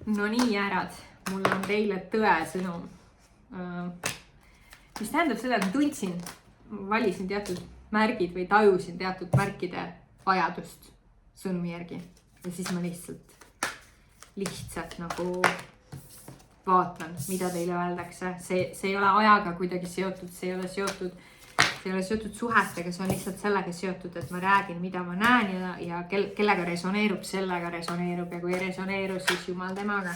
No nii, jäärad, mul on teile tõesõnum. Mis tähendab seda, et ma tundsin, valisin teatud märgid või tajusin teatud märkide vajadust sõnumi järgi. Ja siis ma lihtsalt nagu vaatan, mida teile öeldakse. See ei ole ajaga kuidagi seotud, see ei ole seotud suhetega, see on lihtsalt sellega seotud, et ma räägin, mida ma näen ja kellega resoneerub, sellega resoneerub ja kui ei resoneeru, siis jumal temaga.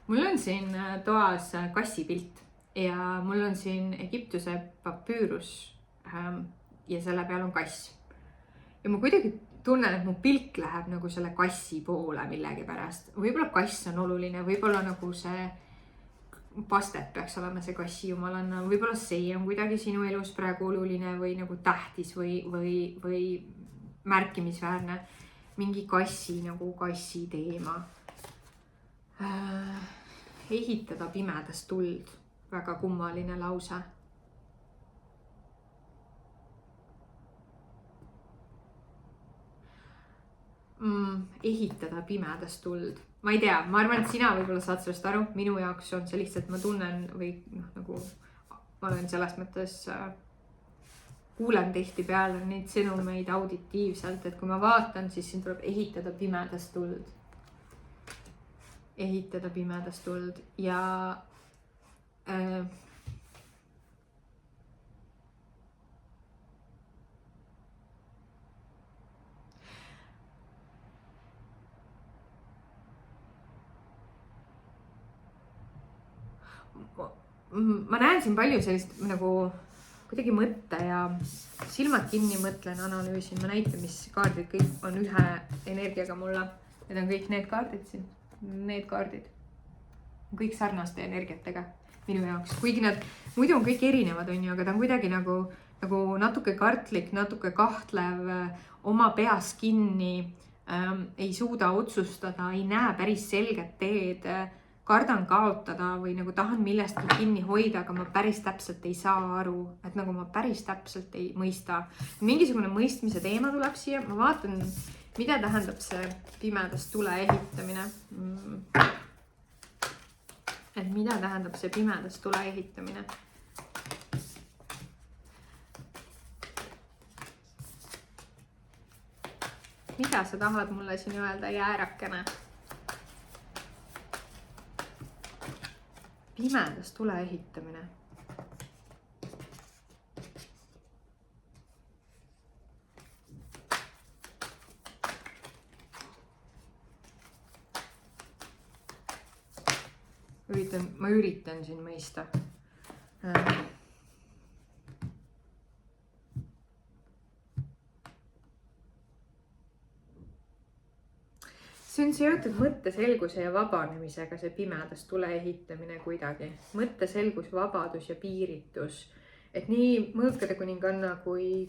Mul on siin toas kassipilt ja mul on siin Egiptuse papüürus ja selle peal on kass. Ja ma kuidagi tunnen, et mu pilk läheb nagu selle kassi poole millegi pärast. Võib-olla kass on oluline, võib-olla nagu see pastet peaks olema see kassi jumalanna, võib-olla see on kuidagi sinu elus praegu oluline või nagu tähtis või märkimisväärne. Mingi kassi teema. Ehitada pimedast tuld. Väga kummaline lause. Ehitada pimedast tuld. Ma ei tea, ma arvan, et sina võib-olla saad sellest aru. Minu jaoks on see lihtsalt, ma tunnen või nagu ma olen selles mõttes kuulen tihti peale neid sõnumeid auditiivselt, et kui ma vaatan, siis siin tuleb ehitada pimedast tuld. Ehitada pimedast tuld ja ma näen siin palju sellist nagu kuidagi mõtte ja silmad kinni mõtlen, analüüsin, ma näitan, mis kaardid kõik on ühe energiaga mulle. Need on kõik need kaardid siin, need kaardid. Kõik sarnaste energiatega minu jaoks, kuigi nad muidu on kõik erinevad, on ju, aga ta on kuidagi nagu natuke kartlik, natuke kahtlev, oma peas kinni, ei suuda otsustada, ei näe päris selget teed, kardan kaotada või nagu tahan millestki kinni hoida, aga ma päris täpselt ei saa aru, et nagu ma päris täpselt ei mõista. Mingisugune mõistmise teema tuleb siia, ma vaatan, mida tähendab see pimedast tule ehitamine. Et mida tähendab see pimedast tule ehitamine? Mida sa tahad mulle siin öelda, jäärakene? Pimedast tule ehitamine. Ma üritan siin mõista. See on seotud mõtteselguse ja vabanemisega, see pimedast tule ehitamine kuidagi. Mõtteselgus, vabadus ja piiritus. Et nii mõõkade kuninganna kui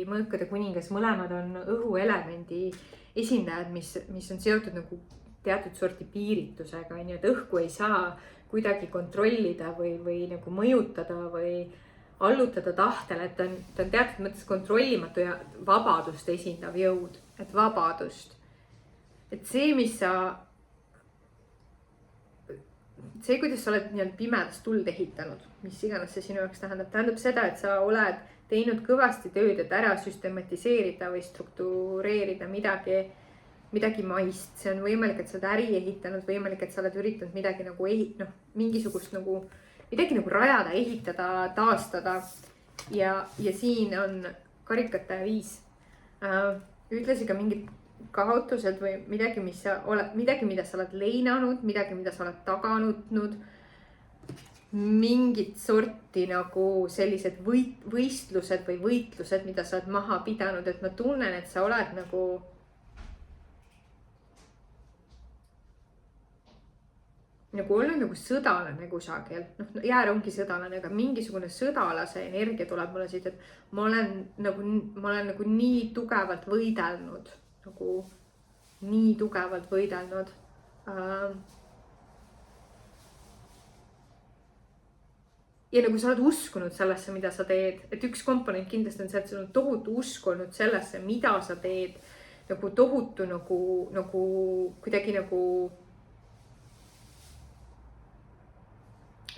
mõõkade kuningas mõlemad on õhuelemendi esindajad, mis on seotud nagu teatud sorti piiritusega, et õhku ei saa kuidagi kontrollida või nagu mõjutada või allutada tahtele, et ta on teatud mõttes kontrollimatu ja vabadust esindav jõud, et vabadust. Et see, kuidas sa oled pimedast tuld ehitanud, mis iganes see sinu jaoks tähendab seda, et sa oled teinud kõvasti tööd, et ära süstematiseerida või struktureerida midagi maist. See on võimalik, et sa oled äri ehitanud, võimalik, et sa oled üritanud midagi nagu mingisugust nagu midagi nagu rajada, ehitada, taastada. Ja siin on karikate 5. Ütlesi ka mingid kaotused või midagi, mida sa oled leinanud, midagi, mida sa oled taganudnud. Mingit sorti nagu sellised võistlused või võitlused, mida sa oled maha pidanud. Et ma tunnen, et sa oled nagu olnud nagu sõdalane kusagil. Jäär ongi sõdalane, aga mingisugune sõdalase energia tuleb mulle siit, et ma olen nagu nii tugevalt võidelnud. Ja nagu sa oled uskunud sellesse, mida sa teed. Et üks komponent kindlasti on see, et sul on tohutu usk olnud sellesse, mida sa teed. nagu tohutu nagu kuidagi nagu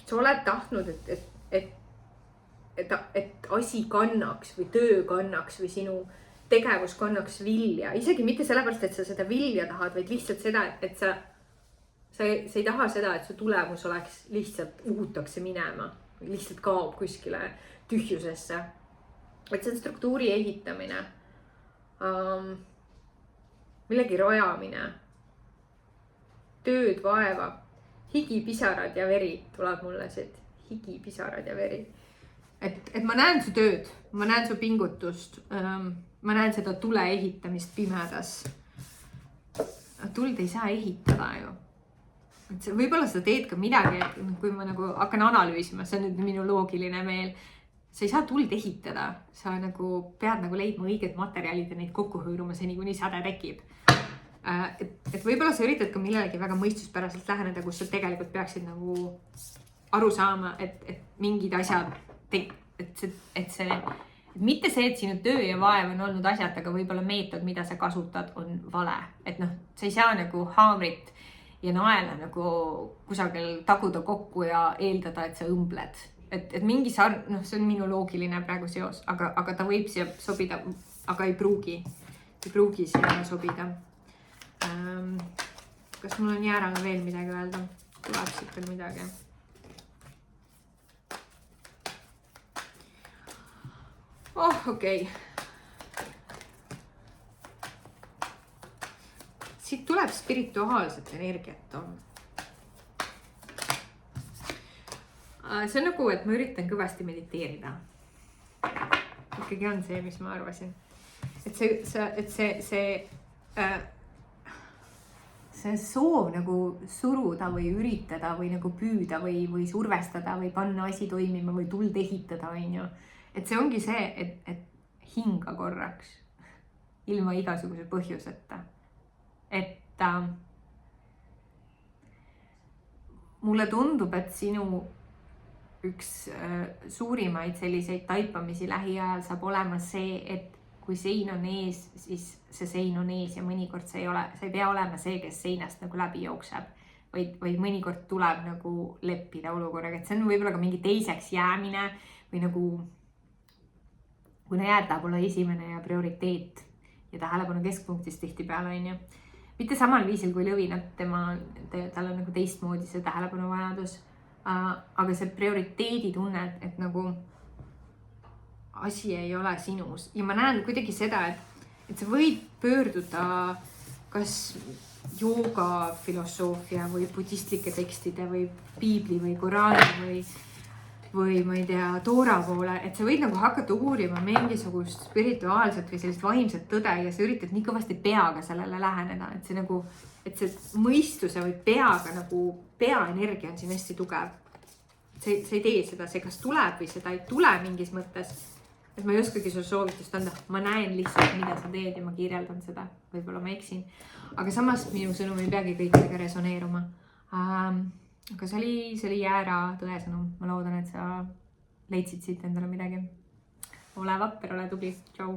sa oled tahtnud, et asi kannaks või töö kannaks või sinu tegevus kannaks vilja, isegi mitte sellepärast, et sa seda vilja tahad, vaid lihtsalt seda, et sa ei taha seda, et su tulemus oleks lihtsalt uhutakse minema, lihtsalt kaob kuskile tühjusesse. Et see on struktuuri ehitamine, millegi rajamine, tööd, vaeva, higi, pisarad ja veri tuleb mulle siit, higi, pisarad ja veri. Et ma näen su tööd, ma näen su pingutust, ma näen seda tule ehitamist pimedas. Tuld ei saa ehitada ju. Võib-olla sa teed ka midagi, et kui ma nagu hakkan analüüsima, see on nüüd minu loogiline meel, sa ei saa tuld ehitada, sa nagu pead nagu leidma õiged materjalid ja neid kokku hõõruma seni, kuni säde tekib. Et võib-olla sa üritad ka millelegi väga mõistuspäraselt läheneda, kus sa tegelikult peaksid nagu aru saama, et mingid asjad, mitte see, et sinu töö ja vaev on olnud asjad, aga võib-olla meetod, mida sa kasutad, on vale. Et noh, sa ei saa nagu haamrit ja naela nagu kusagil taguda kokku ja eeldada, et sa õmbled. Et mingi see on minu loogiline praegu seos, aga ta võib siia sobida, aga ei pruugi siia sobida. Kas mul on jäärale veel midagi öelda? Tuleb siit veel midagi. Okei. Siit tuleb spirituaalset energiat. See on nagu, et ma üritan kõvasti mediteerida. Ikkagi on see, mis ma arvasin. Et see soov nagu suruda või üritada või nagu püüda või survestada või panna asi toimima või tuld ehitada, on ju. Et see ongi see, et hinga korraks ilma igasuguse põhjuseta. Et mulle tundub, et sinu üks suurimaid selliseid taipamisi lähiajal saab olema see, et kui sein on ees, siis see sein on ees ja mõnikord sa ei pea olema see, kes seinast nagu läbi jookseb, vaid mõnikord tuleb nagu leppida olukorraga, et see on võib-olla ka mingi teiseks jäämine või nagu kuna jääd tahab olla esimene ja prioriteet ja tähelepanu keskpunktis tihtipeale, on ju. Mitte samal viisil kui lõvinad, tal on nagu teistmoodi see tähelepanu vajadus, aga see prioriteedi tunne, et nagu asi ei ole sinus. Ja ma näen kuidagi seda, et sa võid pöörduda kas jooga filosoofia või budistlike tekstide või piibli või koraani või ma ei tea, Toora poole, et sa võid nagu hakata uurima mingisugust spirituaalset või sellist vaimset tõde ja sa üritad nii kõvasti peaga sellele läheneda, et see nagu, et see mõistuse või peaga nagu peaenergia on siin hästi tugev. See ei tee seda, see kas tuleb või seda ei tule mingis mõttes, et ma ei oskagi sulle soovitust anda, ma näen lihtsalt, mida sa teed ja ma kirjeldan seda, võib-olla ma eksin, aga samas minu sõnum ei peagi kõikidega resoneeruma. Aga see oli jäära tõesõnum. Ma loodan, et sa leidsid siit endale midagi. Ole vapper, ole tubli. Tšau!